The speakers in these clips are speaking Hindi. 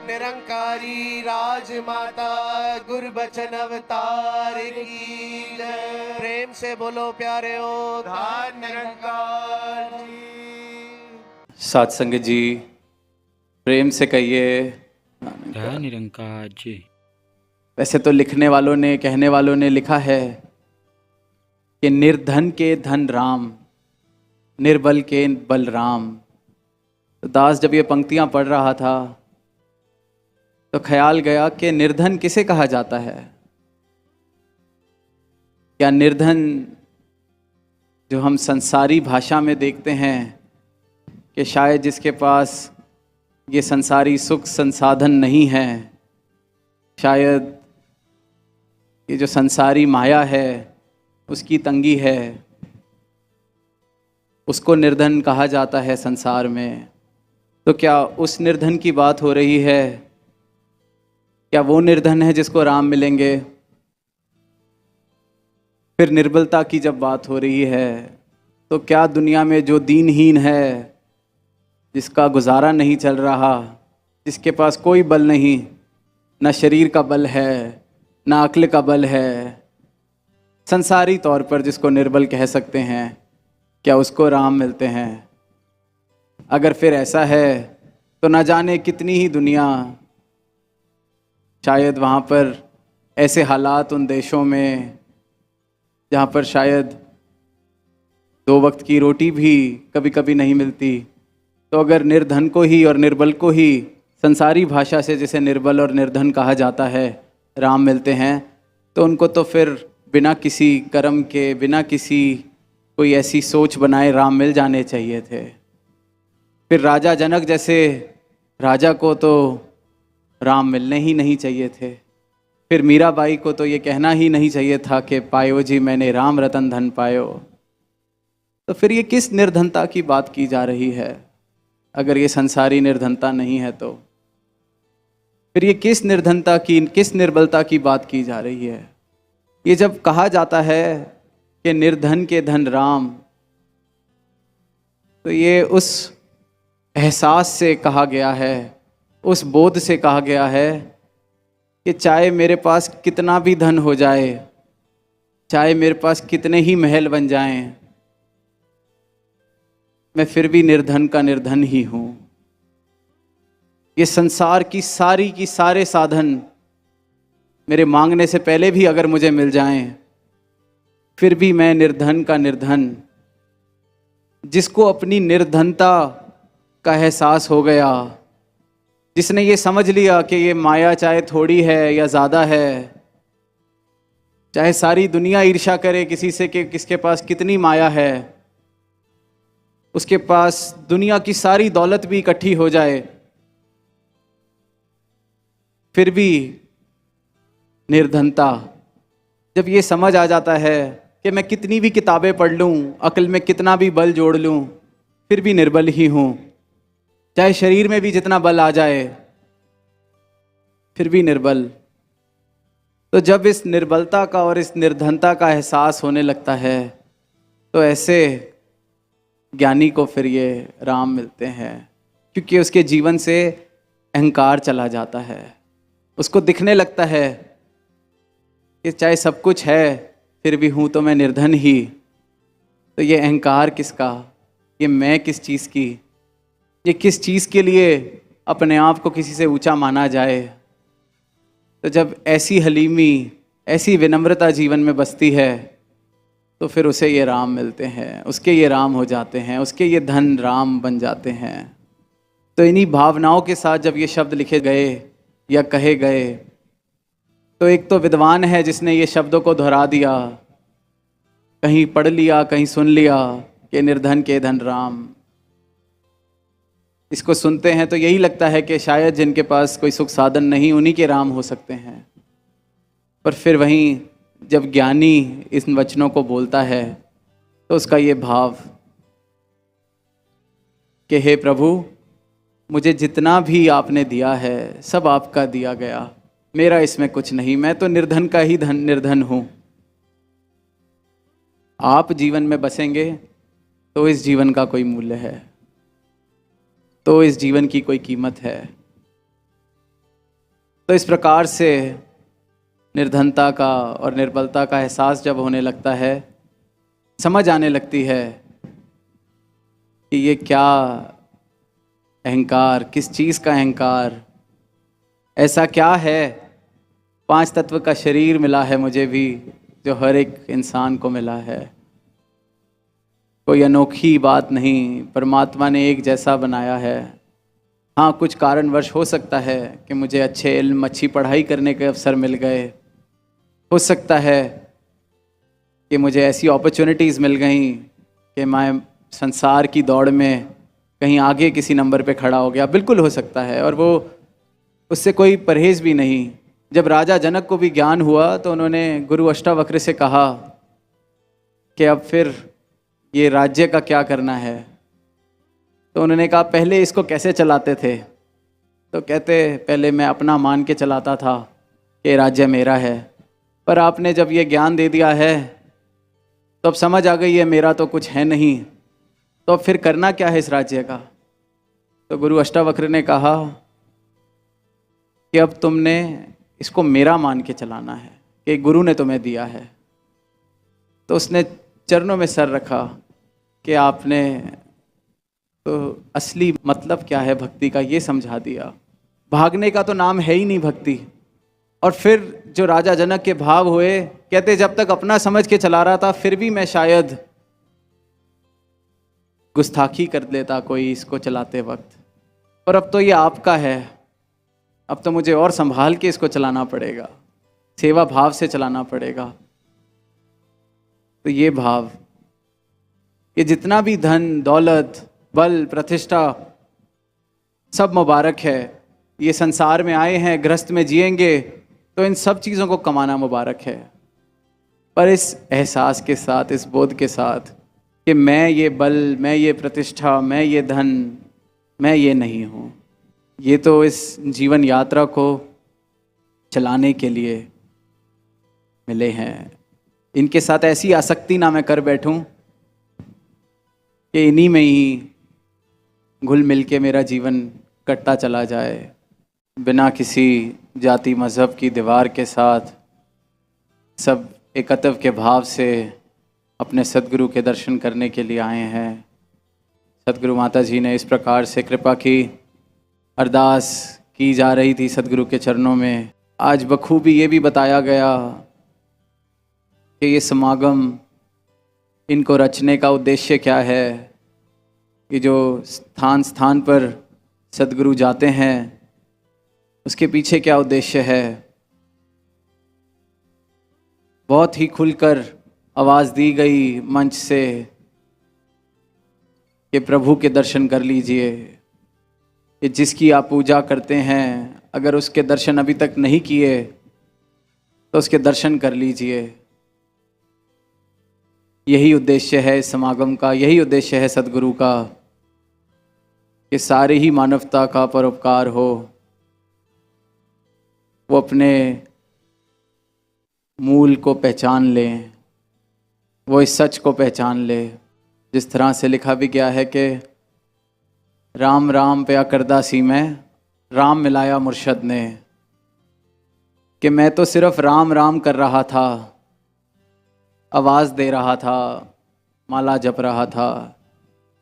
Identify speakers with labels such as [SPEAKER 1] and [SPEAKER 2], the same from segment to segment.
[SPEAKER 1] निरंकारी राजमाता गुरबचन अवतार की जय। प्रेम से बोलो प्यारे हो धान निरंकार जी।
[SPEAKER 2] साथ संगत जी प्रेम से कहिए
[SPEAKER 3] धन निरंकार जी।
[SPEAKER 2] वैसे तो लिखने वालों ने कहने वालों ने लिखा है कि निर्धन के धन राम, निर्बल के बल राम। तो दास जब ये पंक्तियां पढ़ रहा था तो ख्याल गया कि निर्धन किसे कहा जाता है। क्या निर्धन जो हम संसारी भाषा में देखते हैं कि शायद जिसके पास ये संसारी सुख संसाधन नहीं है, शायद ये जो संसारी माया है उसकी तंगी है, उसको निर्धन कहा जाता है संसार में। तो क्या उस निर्धन की बात हो रही है? क्या वो निर्धन है जिसको राम मिलेंगे? फिर निर्बलता की जब बात हो रही है तो क्या दुनिया में जो दीनहीन है, जिसका गुजारा नहीं चल रहा, जिसके पास कोई बल नहीं, ना शरीर का बल है ना अक्ल का बल है, संसारी तौर पर जिसको निर्बल कह सकते हैं, क्या उसको राम मिलते हैं? अगर फिर ऐसा है तो ना जाने कितनी ही दुनिया, शायद वहाँ पर ऐसे हालात उन देशों में जहाँ पर शायद 2 वक्त की रोटी भी कभी कभी नहीं मिलती, तो अगर निर्धन को ही और निर्बल को ही संसारी भाषा से जिसे निर्बल और निर्धन कहा जाता है राम मिलते हैं, तो उनको तो फिर बिना किसी कर्म के, बिना किसी कोई ऐसी सोच बनाए राम मिल जाने चाहिए थे। फिर राजा जनक जैसे राजा को तो राम मिलने ही नहीं चाहिए थे। फिर मीराबाई को तो ये कहना ही नहीं चाहिए था कि पायो जी मैंने राम रतन धन पायो। तो फिर ये किस निर्धनता की बात की जा रही है? अगर ये संसारी निर्धनता नहीं है तो फिर ये किस निर्धनता की, किस निर्बलता की बात की जा रही है? ये जब कहा जाता है कि निर्धन के धन राम, तो ये उस एहसास से कहा गया है, उस बोध से कहा गया है कि चाहे मेरे पास कितना भी धन हो जाए, चाहे मेरे पास कितने ही महल बन जाएं, मैं फिर भी निर्धन का निर्धन ही हूं। ये संसार की सारे साधन मेरे मांगने से पहले भी अगर मुझे मिल जाएं, फिर भी मैं निर्धन का निर्धन। जिसको अपनी निर्धनता का एहसास हो गया, जिसने ये समझ लिया कि ये माया चाहे थोड़ी है या ज़्यादा है, चाहे सारी दुनिया ईर्ष्या करे किसी से कि किसके पास कितनी माया है, उसके पास दुनिया की सारी दौलत भी इकट्ठी हो जाए, फिर भी निर्धनता। जब ये समझ आ जाता है कि मैं कितनी भी किताबें पढ़ लूँ, अक्ल में कितना भी बल जोड़ लूँ, फिर भी निर्बल ही हूँ। चाहे शरीर में भी जितना बल आ जाए, फिर भी निर्बल। तो जब इस निर्बलता का और इस निर्धनता का एहसास होने लगता है, तो ऐसे ज्ञानी को फिर ये राम मिलते हैं, क्योंकि उसके जीवन से अहंकार चला जाता है। उसको दिखने लगता है कि चाहे सब कुछ है फिर भी हूँ तो मैं निर्धन ही। तो ये अहंकार किसका, ये मैं किस चीज़ की, ये किस चीज़ के लिए अपने आप को किसी से ऊंचा माना जाए। तो जब ऐसी हलीमी, ऐसी विनम्रता जीवन में बसती है, तो फिर उसे ये राम मिलते हैं, उसके ये राम हो जाते हैं, उसके ये धन राम बन जाते हैं। तो इन्हीं भावनाओं के साथ जब ये शब्द लिखे गए या कहे गए, तो एक तो विद्वान है जिसने ये शब्दों को दोहरा दिया, कहीं पढ़ लिया कहीं सुन लिया कि निर्धन के धन राम। इसको सुनते हैं तो यही लगता है कि शायद जिनके पास कोई सुख साधन नहीं उन्हीं के राम हो सकते हैं। पर फिर वहीं जब ज्ञानी इन वचनों को बोलता है तो उसका ये भाव कि हे प्रभु, मुझे जितना भी आपने दिया है सब आपका दिया गया, मेरा इसमें कुछ नहीं, मैं तो निर्धन का ही निर्धन हूँ। आप जीवन में बसेंगे तो इस जीवन का कोई मूल्य है, तो इस जीवन की कोई कीमत है। तो इस प्रकार से निर्धनता का और निर्बलता का एहसास जब होने लगता है, समझ आने लगती है कि ये क्या अहंकार, किस चीज़ का अहंकार, ऐसा क्या है। 5 तत्व का शरीर मिला है मुझे भी, जो हर एक इंसान को मिला है। कोई अनोखी बात नहीं, परमात्मा ने एक जैसा बनाया है। हाँ, कुछ कारणवश हो सकता है कि मुझे अच्छे इल्म, अच्छी पढ़ाई करने के अवसर मिल गए, हो सकता है कि मुझे ऐसी अपॉर्चुनिटीज़ मिल गई कि मैं संसार की दौड़ में कहीं आगे किसी नंबर पे खड़ा हो गया, बिल्कुल हो सकता है, और वो उससे कोई परहेज़ भी नहीं। जब राजा जनक को भी ज्ञान हुआ तो उन्होंने गुरु अष्टावक्र से कहा कि अब फिर ये राज्य का क्या करना है। तो उन्होंने कहा पहले इसको कैसे चलाते थे। तो कहते पहले मैं अपना मान के चलाता था कि राज्य मेरा है, पर आपने जब ये ज्ञान दे दिया है तो अब समझ आ गई है मेरा तो कुछ है नहीं, तो अब फिर करना क्या है इस राज्य का। तो गुरु अष्टावक्र ने कहा कि अब तुमने इसको मेरा मान के चलाना है कि गुरु ने तुम्हें दिया है। तो उसने चरणों में सर रखा कि आपने तो असली मतलब क्या है भक्ति का ये समझा दिया। भागने का तो नाम है ही नहीं भक्ति। और फिर जो राजा जनक के भाव हुए, कहते जब तक अपना समझ के चला रहा था फिर भी मैं शायद गुस्ताखी कर लेता कोई इसको चलाते वक्त, पर अब तो ये आपका है, अब तो मुझे और संभाल के इसको चलाना पड़ेगा, सेवा भाव से चलाना पड़ेगा। तो ये भाव, ये जितना भी धन दौलत बल प्रतिष्ठा सब मुबारक है। ये संसार में आए हैं, गृहस्थ में जिएंगे तो इन सब चीज़ों को कमाना मुबारक है, पर इस एहसास के साथ, इस बोध के साथ कि मैं ये बल, मैं ये प्रतिष्ठा, मैं ये धन, मैं ये नहीं हूँ। ये तो इस जीवन यात्रा को चलाने के लिए मिले हैं। इनके साथ ऐसी आसक्ति ना मैं कर बैठूं कि इन्हीं में ही घुल मिल के मेरा जीवन कटता चला जाए, बिना किसी जाति मज़हब की दीवार के साथ सब एकत्व के भाव से अपने सदगुरु के दर्शन करने के लिए आए हैं। सदगुरु माता जी ने इस प्रकार से कृपा की, अरदास की जा रही थी सदगुरु के चरणों में। आज बखूबी ये भी बताया गया कि ये समागम, इनको रचने का उद्देश्य क्या है। ये जो स्थान स्थान पर सदगुरु जाते हैं उसके पीछे क्या उद्देश्य है। बहुत ही खुलकर आवाज़ दी गई मंच से कि प्रभु के दर्शन कर लीजिए, कि जिसकी आप पूजा करते हैं अगर उसके दर्शन अभी तक नहीं किए तो उसके दर्शन कर लीजिए। यही उद्देश्य है इस समागम का, यही उद्देश्य है सदगुरु का कि सारे ही मानवता का परोपकार हो, वो अपने मूल को पहचान लें, वो इस सच को पहचान ले। जिस तरह से लिखा भी गया है कि राम राम पया करदा सी मैं, राम मिलाया मुर्शद ने, कि मैं तो सिर्फ राम राम कर रहा था, आवाज़ दे रहा था, माला जप रहा था,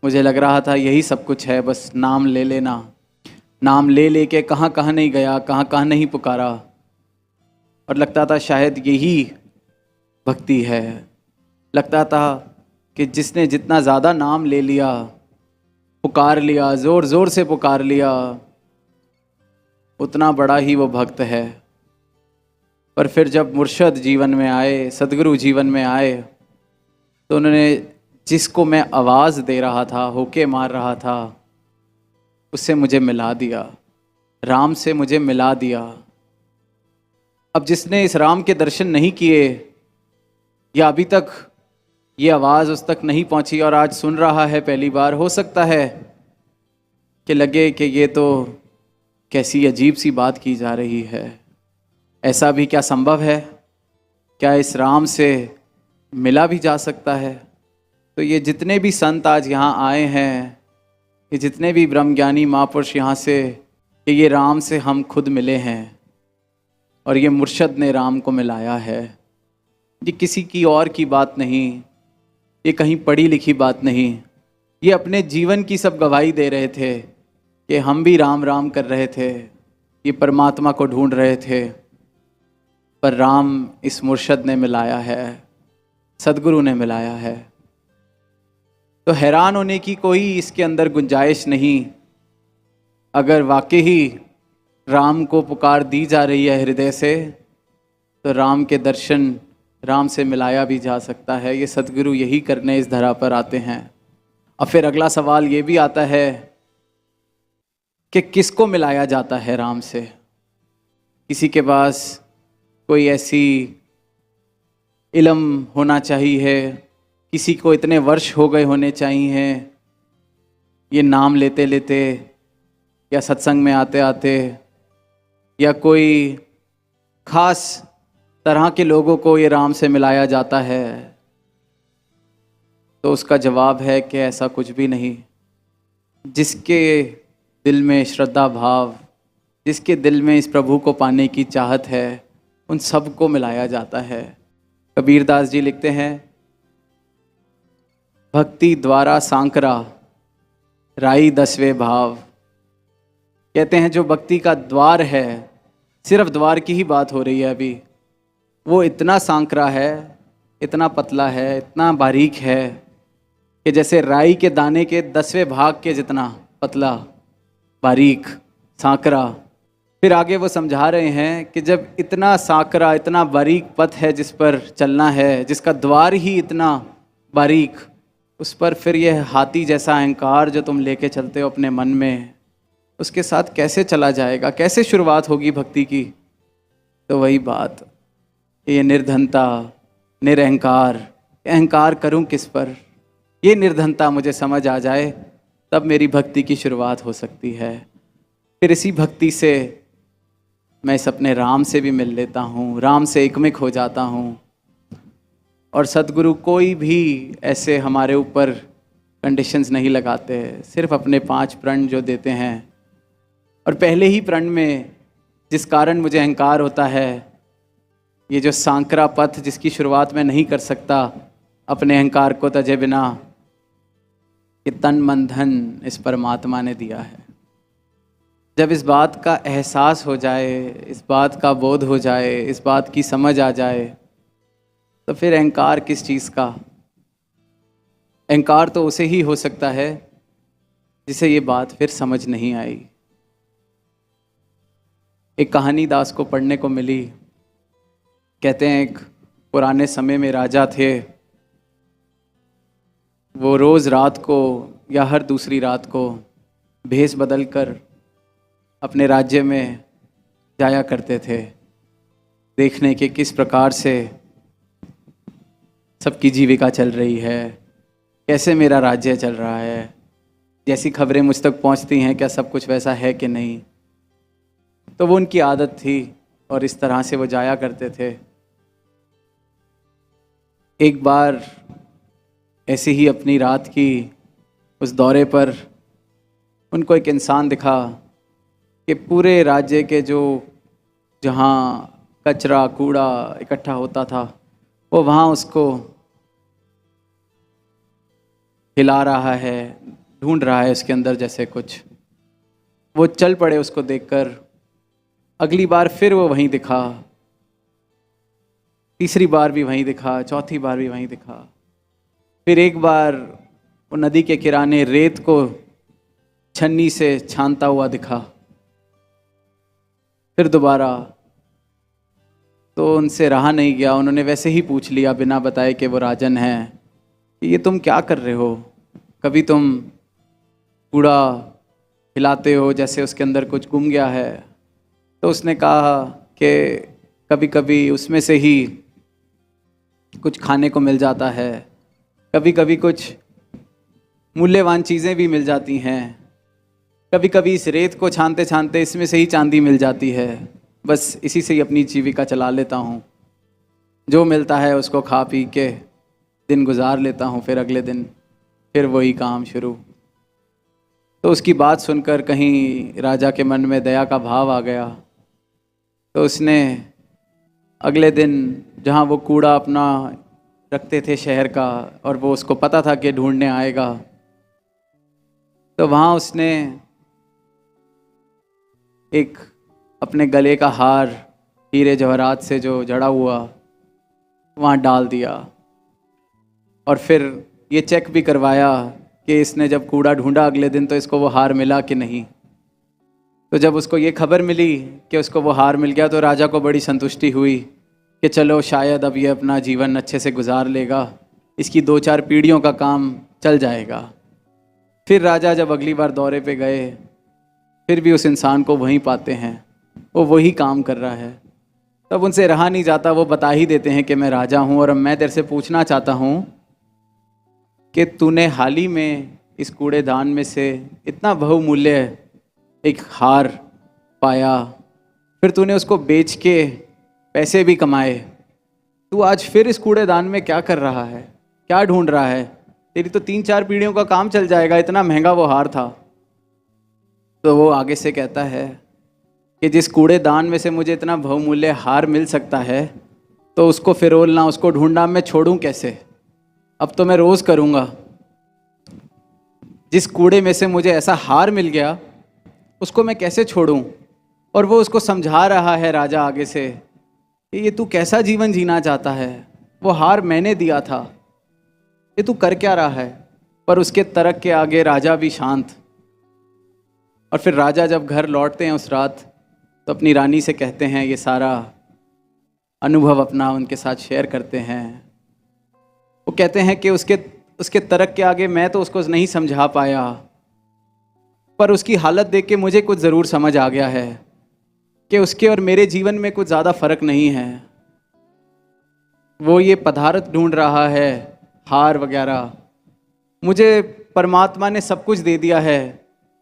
[SPEAKER 2] मुझे लग रहा था यही सब कुछ है, बस नाम ले लेना। नाम ले लेके कहाँ कहाँ नहीं गया, कहाँ कहाँ नहीं पुकारा, और लगता था शायद यही भक्ति है। लगता था कि जिसने जितना ज़्यादा नाम ले लिया, पुकार लिया, ज़ोर ज़ोर से पुकार लिया, उतना बड़ा ही वो भक्त है। पर फिर जब मुर्शद जीवन में आए, सदगुरु जीवन में आए, तो उन्होंने जिसको मैं आवाज़ दे रहा था, होके मार रहा था, उससे मुझे मिला दिया, राम से मुझे मिला दिया। अब जिसने इस राम के दर्शन नहीं किए, या अभी तक ये आवाज़ उस तक नहीं पहुंची और आज सुन रहा है पहली बार, हो सकता है कि लगे कि ये तो कैसी अजीब सी बात की जा रही है। ऐसा भी क्या संभव है? क्या इस राम से मिला भी जा सकता है? तो ये जितने भी संत आज यहाँ आए हैं, ये जितने भी ब्रह्मज्ञानी महापुरुष यहाँ से, कि ये राम से हम खुद मिले हैं, और ये मुर्शद ने राम को मिलाया है। ये किसी की और की बात नहीं, ये कहीं पढ़ी लिखी बात नहीं, ये अपने जीवन की सब गवाही दे रहे थे कि हम भी राम राम कर रहे थे, ये परमात्मा को ढूंढ रहे थे, पर राम इस मुर्शद ने मिलाया है, सदगुरु ने मिलाया है। तो हैरान होने की कोई इसके अंदर गुंजाइश नहीं। अगर वाकई राम को पुकार दी जा रही है हृदय से, तो राम के दर्शन, राम से मिलाया भी जा सकता है। ये सदगुरु यही करने इस धरा पर आते हैं। अब फिर अगला सवाल ये भी आता है कि किसको मिलाया जाता है राम से। किसी के पास कोई ऐसी इल्म होना चाहिए, किसी को इतने वर्ष हो गए होने चाहिए ये नाम लेते लेते, या सत्संग में आते आते, या कोई खास तरह के लोगों को ये राम से मिलाया जाता है। तो उसका जवाब है कि ऐसा कुछ भी नहीं। जिसके दिल में श्रद्धा भाव, जिसके दिल में इस प्रभु को पाने की चाहत है, उन सबको मिलाया जाता है। कबीरदास जी लिखते हैं, भक्ति द्वारा सांकरा राई दसवें भाव। कहते हैं जो भक्ति का द्वार है, सिर्फ द्वार की ही बात हो रही है अभी, वो इतना सांकरा है, इतना पतला है, इतना बारीक है कि जैसे राई के दाने के 10वें भाग के जितना पतला, बारीक, सांकरा। फिर आगे वो समझा रहे हैं कि जब इतना सांकरा, इतना बारीक पथ है जिस पर चलना है, जिसका द्वार ही इतना बारीक, उस पर फिर यह हाथी जैसा अहंकार जो तुम लेके चलते हो अपने मन में, उसके साथ कैसे चला जाएगा, कैसे शुरुआत होगी भक्ति की। तो वही बात, ये निर्धनता, निरअहकार, अहंकार करूं किस पर, ये निर्धनता मुझे समझ आ जाए, तब मेरी भक्ति की शुरुआत हो सकती है। फिर इसी भक्ति से मैं इस अपने राम से भी मिल लेता हूँ, राम से एकमिक हो जाता हूँ। और सदगुरु कोई भी ऐसे हमारे ऊपर कंडीशंस नहीं लगाते, सिर्फ अपने 5 प्रण जो देते हैं। और पहले ही प्रण में जिस कारण मुझे अहंकार होता है, ये जो सांकरा पथ जिसकी शुरुआत मैं नहीं कर सकता अपने अहंकार को तजे बिना, कि तन मन धन इस परमात्मा ने दिया है। जब इस बात का एहसास हो जाए, इस बात का बोध हो जाए, इस बात की समझ आ जाए, तो फिर अहंकार किस चीज़ का। अहंकार तो उसे ही हो सकता है जिसे ये बात फिर समझ नहीं आई। एक कहानी दास को पढ़ने को मिली। कहते हैं एक पुराने समय में राजा थे, वो रोज़ रात को या हर दूसरी रात को भेष बदल कर अपने राज्य में जाया करते थे, देखने के किस प्रकार से सबकी जीविका चल रही है, कैसे मेरा राज्य चल रहा है, जैसी खबरें मुझ तक पहुंचती हैं क्या सब कुछ वैसा है कि नहीं। तो वो उनकी आदत थी और इस तरह से वो जाया करते थे। एक बार ऐसे ही अपनी रात की उस दौरे पर उनको एक इंसान दिखा कि पूरे राज्य के जो जहाँ कचरा कूड़ा इकट्ठा होता था, वो वहाँ उसको हिला रहा है, ढूंढ रहा है उसके अंदर जैसे कुछ। वो चल पड़े उसको देखकर। अगली बार फिर वो वहीं दिखा, तीसरी बार भी वहीं दिखा, चौथी बार भी वहीं दिखा। फिर एक बार वो नदी के किनारे रेत को छन्नी से छानता हुआ दिखा। फिर दोबारा। तो उनसे रहा नहीं गया, उन्होंने वैसे ही पूछ लिया बिना बताए कि वो राजन हैं, कि ये तुम क्या कर रहे हो, कभी तुम कूड़ा हिलाते हो जैसे उसके अंदर कुछ गुम गया है। तो उसने कहा कि कभी कभी उसमें से ही कुछ खाने को मिल जाता है, कभी कभी कुछ मूल्यवान चीज़ें भी मिल जाती हैं, कभी कभी इस रेत को छानते छानते इसमें से ही चांदी मिल जाती है, बस इसी से ही अपनी जीविका चला लेता हूँ। जो मिलता है उसको खा पी के दिन गुजार लेता हूँ, फिर अगले दिन फिर वही काम शुरू। तो उसकी बात सुनकर कहीं राजा के मन में दया का भाव आ गया। तो उसने अगले दिन जहाँ वो कूड़ा अपना रखते थे शहर का, और वो उसको पता था कि ढूंढने आएगा, तो वहाँ उसने एक अपने गले का हार हीरे जवाहरात से जो जड़ा हुआ वहाँ डाल दिया, और फिर ये चेक भी करवाया कि इसने जब कूड़ा ढूंढा अगले दिन तो इसको वो हार मिला कि नहीं। तो जब उसको ये खबर मिली कि उसको वो हार मिल गया तो राजा को बड़ी संतुष्टि हुई कि चलो शायद अब ये अपना जीवन अच्छे से गुजार लेगा, इसकी 2-4 पीढ़ियों का काम चल जाएगा। फिर राजा जब अगली बार दौरे पे गए फिर भी उस इंसान को वहीं पाते हैं, वो वही काम कर रहा है। तब उनसे रहा नहीं जाता, वो बता ही देते हैं कि मैं राजा हूँ और अब मैं तेरे से पूछना चाहता हूँ कि तूने हाल ही में इस कूड़ेदान में से इतना बहुमूल्य एक हार पाया, फिर तूने उसको बेच के पैसे भी कमाए, तू आज फिर इस कूड़ेदान में क्या कर रहा है, क्या ढूंढ रहा है? तेरी तो 3-4 पीढ़ियों का काम चल जाएगा, इतना महंगा वो हार था। तो वो आगे से कहता है कि जिस कूड़ेदान में से मुझे इतना बहुमूल्य हार मिल सकता है तो उसको फिरोलना, उसको ढूंढना मैं छोड़ूं कैसे? अब तो मैं रोज़ करूँगा। जिस कूड़े में से मुझे ऐसा हार मिल गया उसको मैं कैसे छोड़ूं? और वो उसको समझा रहा है राजा आगे से कि ये तू कैसा जीवन जीना चाहता है, वो हार मैंने दिया था, ये तू कर क्या रहा है? पर उसके तर्क के आगे राजा भी शांत। और फिर राजा जब घर लौटते हैं उस रात तो अपनी रानी से कहते हैं, ये सारा अनुभव अपना उनके साथ शेयर करते हैं। वो कहते हैं कि उसके तर्क के आगे मैं तो उसको नहीं समझा पाया, पर उसकी हालत देख के मुझे कुछ ज़रूर समझ आ गया है कि उसके और मेरे जीवन में कुछ ज़्यादा फर्क नहीं है। वो ये पदार्थ ढूंढ रहा है, हार वगैरह, मुझे परमात्मा ने सब कुछ दे दिया है,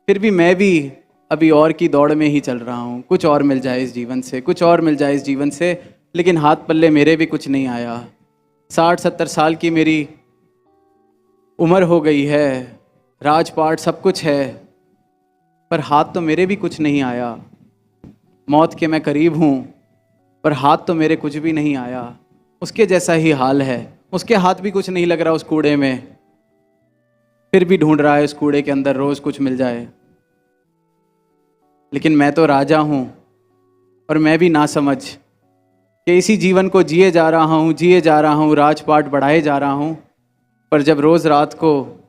[SPEAKER 2] फिर भी मैं भी अभी और की दौड़ में ही चल रहा हूँ। कुछ और मिल जाए इस जीवन से, कुछ और मिल जाए इस जीवन से, लेकिन हाथ पल्ले मेरे भी कुछ नहीं आया। 60-70 साल की मेरी उम्र हो गई है, राजपाट सब कुछ है, पर हाथ तो मेरे भी कुछ नहीं आया। मौत के मैं करीब हूँ पर हाथ तो मेरे कुछ भी नहीं आया। उसके जैसा ही हाल है, उसके हाथ भी कुछ नहीं लग रहा उस कूड़े में, फिर भी ढूंढ रहा है उस कूड़े के अंदर रोज़ कुछ मिल जाए। लेकिन मैं तो राजा हूँ और मैं भी ना समझ कि इसी जीवन को जिए जा रहा हूँ, राजपाट बढ़ाए जा रहा हूँ, पर जब रोज़ रात को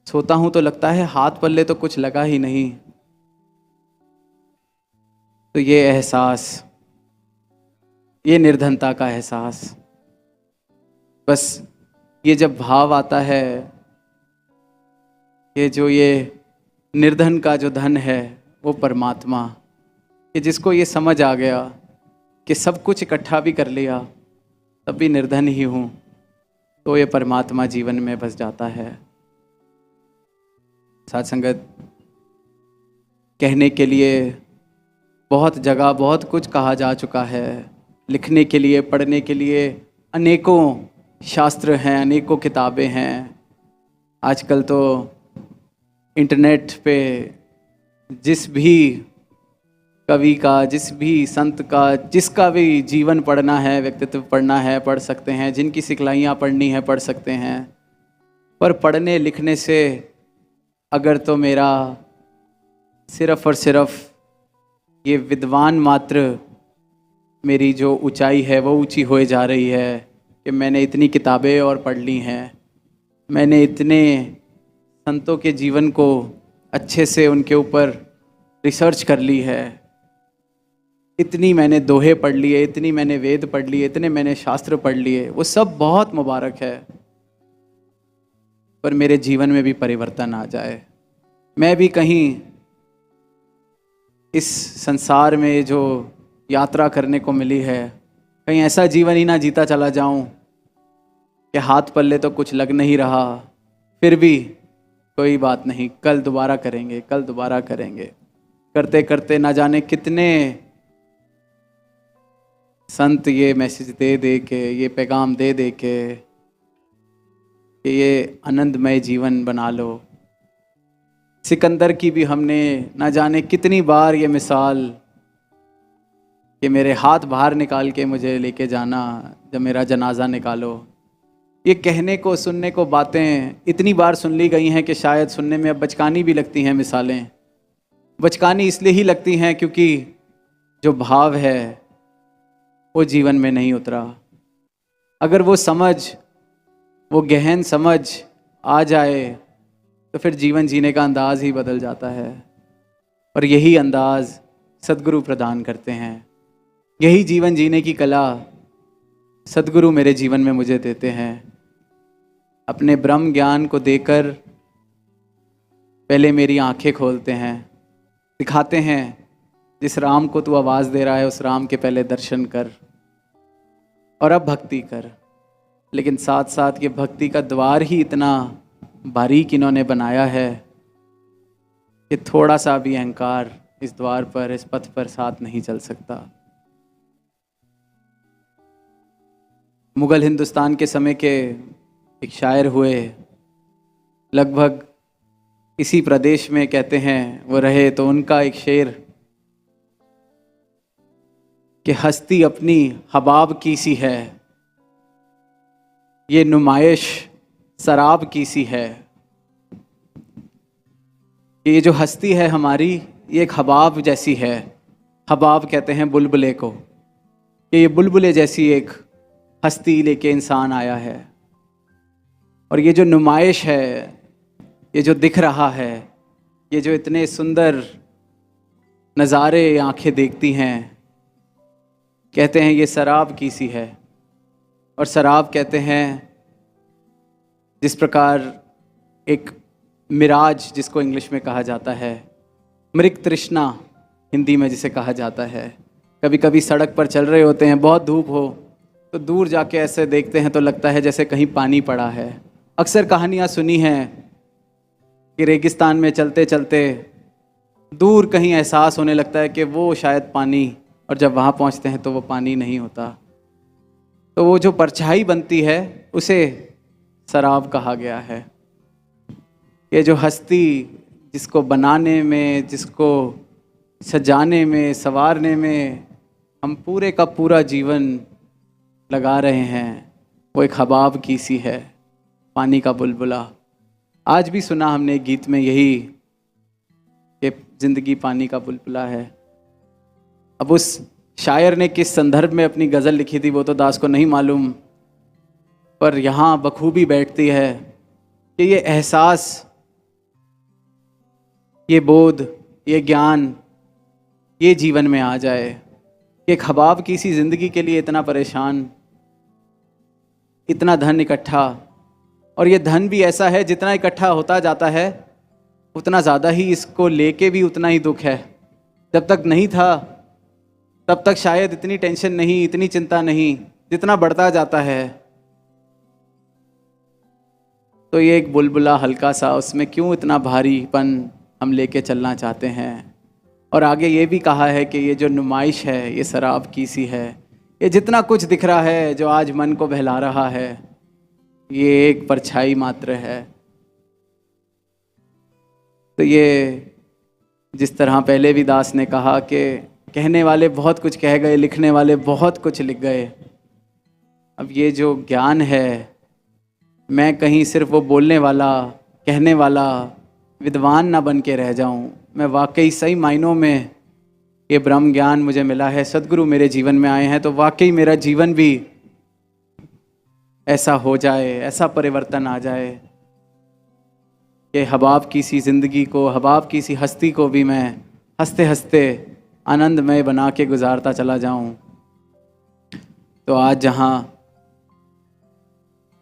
[SPEAKER 2] सोता हूँ तो लगता है हाथ पल्ले तो कुछ लगा ही नहीं। तो ये एहसास, ये निर्धनता का एहसास, बस ये जब भाव आता है कि जो ये निर्धन का जो धन है वो परमात्मा, कि जिसको ये समझ आ गया कि सब कुछ इकट्ठा भी कर लिया तब भी निर्धन ही हूँ, तो ये परमात्मा जीवन में बस जाता है। साथ संगत, कहने के लिए बहुत जगह बहुत कुछ कहा जा चुका है, लिखने के लिए, पढ़ने के लिए अनेकों शास्त्र हैं, अनेकों किताबें हैं। आजकल तो इंटरनेट पे जिस भी कवि का, जिस भी संत का, जिसका भी जीवन पढ़ना है, व्यक्तित्व पढ़ना है, पढ़ सकते हैं, जिनकी सिखलाइयाँ पढ़नी है पढ़ सकते हैं। पर पढ़ने लिखने से अगर तो मेरा सिर्फ़ और सिर्फ ये विद्वान मात्र मेरी जो ऊंचाई है वो ऊंची होए जा रही है कि मैंने इतनी किताबें और पढ़ ली हैं, मैंने इतने संतों के जीवन को अच्छे से उनके ऊपर रिसर्च कर ली है, इतनी मैंने दोहे पढ़ लिए, इतनी मैंने वेद पढ़ लिए, इतने मैंने शास्त्र पढ़ लिए, वो सब बहुत मुबारक है, पर मेरे जीवन में भी परिवर्तन आ जाए। मैं भी कहीं इस संसार में जो यात्रा करने को मिली है, कहीं ऐसा जीवन ही ना जीता चला जाऊं कि हाथ पल्ले तो कुछ लग नहीं रहा, फिर भी कोई बात नहीं, कल दोबारा करेंगे, कल दोबारा करेंगे, करते करते ना जाने कितने संत ये मैसेज दे दे के, ये पैगाम दे दे के कि ये आनंदमय जीवन बना लो। सिकंदर की भी हमने ना जाने कितनी बार ये मिसाल कि मेरे हाथ बाहर निकाल के मुझे लेके जाना जब मेरा जनाजा निकालो। ये कहने को सुनने को बातें इतनी बार सुन ली गई हैं कि शायद सुनने में अब बचकानी भी लगती हैं। मिसालें बचकानी इसलिए ही लगती हैं क्योंकि जो भाव है वो जीवन में नहीं उतरा। अगर वो समझ, वो गहन समझ आ जाए तो फिर जीवन जीने का अंदाज ही बदल जाता है। और यही अंदाज सद्गुरु प्रदान करते हैं। यही जीवन जीने की कला सद्गुरु मेरे जीवन में मुझे देते हैं। अपने ब्रह्म ज्ञान को देकर पहले मेरी आंखें खोलते हैं, दिखाते हैं जिस राम को तू आवाज़ दे रहा है उस राम के पहले दर्शन कर और अब भक्ति कर। लेकिन साथ साथ ये भक्ति का द्वार ही इतना बारीक इन्होंने बनाया है कि थोड़ा सा भी अहंकार इस द्वार पर, इस पथ पर साथ नहीं चल सकता। मुगल हिंदुस्तान के समय के एक शायर हुए, लगभग इसी प्रदेश में कहते हैं वो रहे, तो उनका एक शेर कि हस्ती अपनी हबाब की सी है, ये नुमाइश शराब की सी है। ये जो हस्ती है हमारी, ये एक हबाब जैसी है। हबाब कहते हैं बुलबुले को, कि ये बुलबुले जैसी एक हस्ती लेके इंसान आया है। और ये जो नुमाइश है, ये जो दिख रहा है, ये जो इतने सुंदर नज़ारे आंखें देखती हैं, कहते हैं ये शराब की सी है। और शराब कहते हैं जिस प्रकार एक मिराज, जिसको इंग्लिश में कहा जाता है, मृग तृष्णा हिंदी में जिसे कहा जाता है। कभी कभी सड़क पर चल रहे होते हैं, बहुत धूप हो तो दूर जाके ऐसे देखते हैं तो लगता है जैसे कहीं पानी पड़ा है। अक्सर कहानियाँ सुनी हैं कि रेगिस्तान में चलते चलते दूर कहीं एहसास होने लगता है कि वो शायद पानी, और जब वहाँ पहुँचते हैं तो वो पानी नहीं होता। तो वो जो परछाई बनती है उसे शराब कहा गया है। ये जो हस्ती जिसको बनाने में, जिसको सजाने में, संवारने में हम पूरे का पूरा जीवन लगा रहे हैं, वो एक हबाब की सी है, पानी का बुलबुला। आज भी सुना हमने गीत में यही कि जिंदगी पानी का बुलबुला है। अब उस शायर ने किस संदर्भ में अपनी गज़ल लिखी थी वो तो दास को नहीं मालूम, पर यहाँ बखूबी बैठती है कि ये एहसास, ये बोध, ये ज्ञान, ये जीवन में आ जाए कि एक हबाब की सी ज़िंदगी के लिए इतना परेशान, इतना धन इकट्ठा, और ये धन भी ऐसा है जितना इकट्ठा होता जाता है उतना ज़्यादा ही इसको लेके भी उतना ही दुख है। जब तक नहीं था तब तक शायद इतनी टेंशन नहीं, इतनी चिंता नहीं, जितना बढ़ता जाता है तो ये एक बुलबुला हल्का सा, उसमें क्यों इतना भारीपन हम लेके चलना चाहते हैं। और आगे ये भी कहा है कि ये जो नुमाइश है ये शराब की सी है। ये जितना कुछ दिख रहा है जो आज मन को बहला रहा है, ये एक परछाई मात्र है। तो ये जिस तरह पहले भी दास ने कहा कि कहने वाले बहुत कुछ कह गए, लिखने वाले बहुत कुछ लिख गए। अब ये जो ज्ञान है, मैं कहीं सिर्फ वो बोलने वाला, कहने वाला विद्वान ना बन के रह जाऊं। मैं वाकई सही मायनों में ये ब्रह्म ज्ञान मुझे मिला है, सद्गुरु मेरे जीवन में आए हैं, तो वाकई मेरा जीवन भी ऐसा हो जाए, ऐसा परिवर्तन आ जाए कि हबाब की सी ज़िंदगी को, हबाब की सी हस्ती को भी मैं हंसते हंसते आनंदमय बना के गुजारता चला जाऊं। तो आज जहां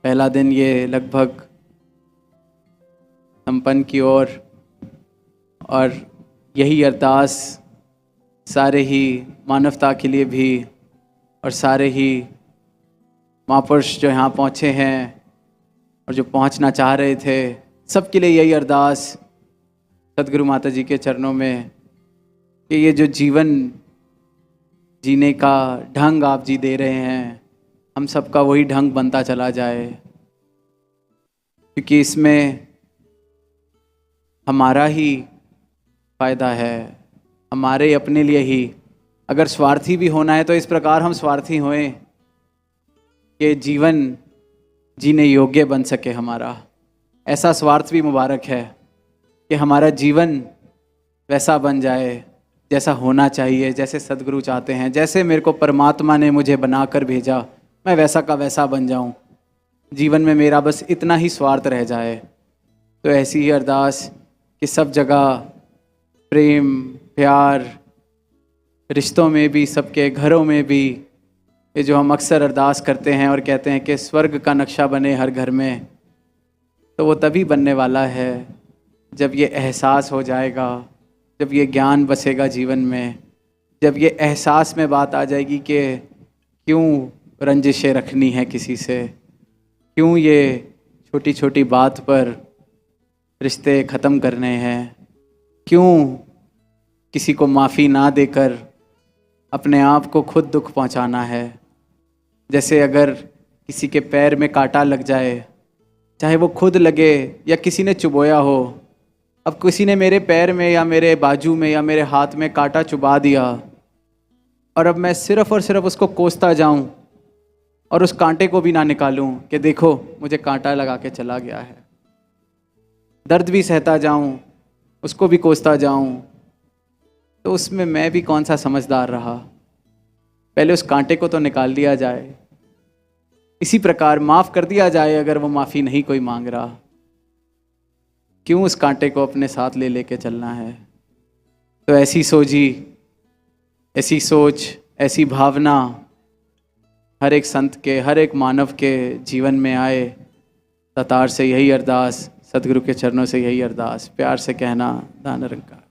[SPEAKER 2] पहला दिन ये लगभग संपन्न की ओर, और यही अरदास सारे ही मानवता के लिए भी, और सारे ही महापुरुष जो यहाँ पहुँचे हैं और जो पहुँचना चाह रहे थे, सबके लिए यही अरदास सदगुरु माता जी के चरणों में कि ये जो जीवन जीने का ढंग आप जी दे रहे हैं, हम सबका वही ढंग बनता चला जाए, क्योंकि इसमें हमारा ही फ़ायदा है, हमारे अपने लिए ही अगर स्वार्थी भी होना है तो इस प्रकार हम स्वार्थी होएं कि जीवन जीने योग्य बन सके हमारा। ऐसा स्वार्थ भी मुबारक है कि हमारा जीवन वैसा बन जाए जैसा होना चाहिए, जैसे सदगुरु चाहते हैं, जैसे मेरे को परमात्मा ने मुझे बनाकर भेजा मैं वैसा का वैसा बन जाऊं। जीवन में मेरा बस इतना ही स्वार्थ रह जाए। तो ऐसी ही अरदास कि सब जगह प्रेम प्यार, रिश्तों में भी, सबके घरों में भी, ये जो हम अक्सर अरदास करते हैं और कहते हैं कि स्वर्ग का नक्शा बने हर घर में, तो वो तभी बनने वाला है जब ये एहसास हो जाएगा, जब ये ज्ञान बसेगा जीवन में, जब ये एहसास में बात आ जाएगी कि क्यों रंजिशें रखनी है किसी से, क्यों ये छोटी छोटी बात पर रिश्ते ख़त्म करने हैं, क्यों किसी को माफ़ी ना देकर अपने आप को खुद दुख पहुंचाना है। जैसे अगर किसी के पैर में कांटा लग जाए, चाहे वो खुद लगे या किसी ने चुभोया हो, अब किसी ने मेरे पैर में या मेरे बाजू में या मेरे हाथ में कांटा चुभा दिया और अब मैं सिर्फ़ और सिर्फ उसको कोसता जाऊं और उस कांटे को भी ना निकालूं कि देखो मुझे कांटा लगा के चला गया है, दर्द भी सहता जाऊं, उसको भी कोसता जाऊं, तो उसमें मैं भी कौन सा समझदार रहा। पहले उस कांटे को तो निकाल दिया जाए। इसी प्रकार माफ़ कर दिया जाए अगर वो माफ़ी नहीं कोई मांग रहा, क्यों उस कांटे को अपने साथ ले लेके चलना है। तो ऐसी सोची, ऐसी सोच, ऐसी भावना हर एक संत के, हर एक मानव के जीवन में आए। तातार से यही अरदास, सदगुरु के चरणों से यही अरदास, प्यार से कहना, दान निरंकार।